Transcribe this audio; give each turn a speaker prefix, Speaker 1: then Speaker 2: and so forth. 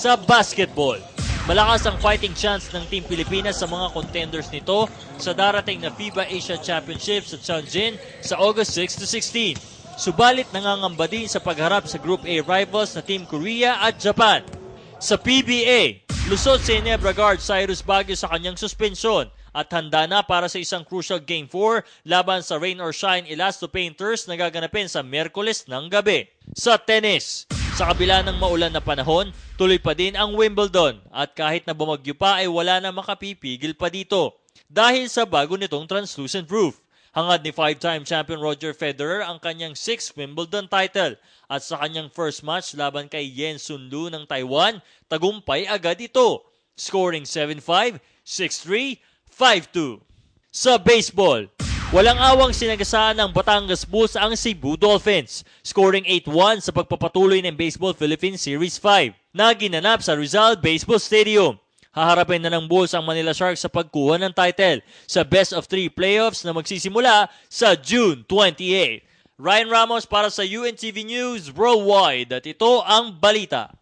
Speaker 1: Sa basketball, malakas ang fighting chance ng Team Pilipinas sa mga contenders nito sa darating na FIBA Asia Championship sa Tianjin sa August 6 to 16. Subalit nangangamba din sa pagharap sa Group A rivals na Team Korea at Japan. Sa PBA, lusot si Ginebra guard Cyrus Baguio sa kanyang suspensyon at handa na para sa isang crucial Game 4 laban sa Rain or Shine Elasto Painters na gaganapin sa Miyerkules ng gabi. Sa tennis, sa kabila ng maulan na panahon, tuloy pa din ang Wimbledon at kahit na bumagyo pa ay wala na makapipigil pa dito dahil sa bago nitong translucent roof. Hangad ni 5-time champion Roger Federer ang kanyang 6th Wimbledon title at sa kanyang first match laban kay Yen Sun Lu ng Taiwan, tagumpay agad ito, scoring 7-5, 6-3, 5-2. Sa baseball, walang awang sinagasaan ng Batangas Bulls ang Cebu Dolphins, scoring 8-1 sa pagpapatuloy ng Baseball Philippines Series 5 na ginanap sa Rizal Baseball Stadium. Haharapin na ng Bulls ang Manila Sharks sa pagkuha ng title sa Best of 3 playoffs na magsisimula sa June 28. Ryan Ramos para sa UNTV News Worldwide at ito ang balita.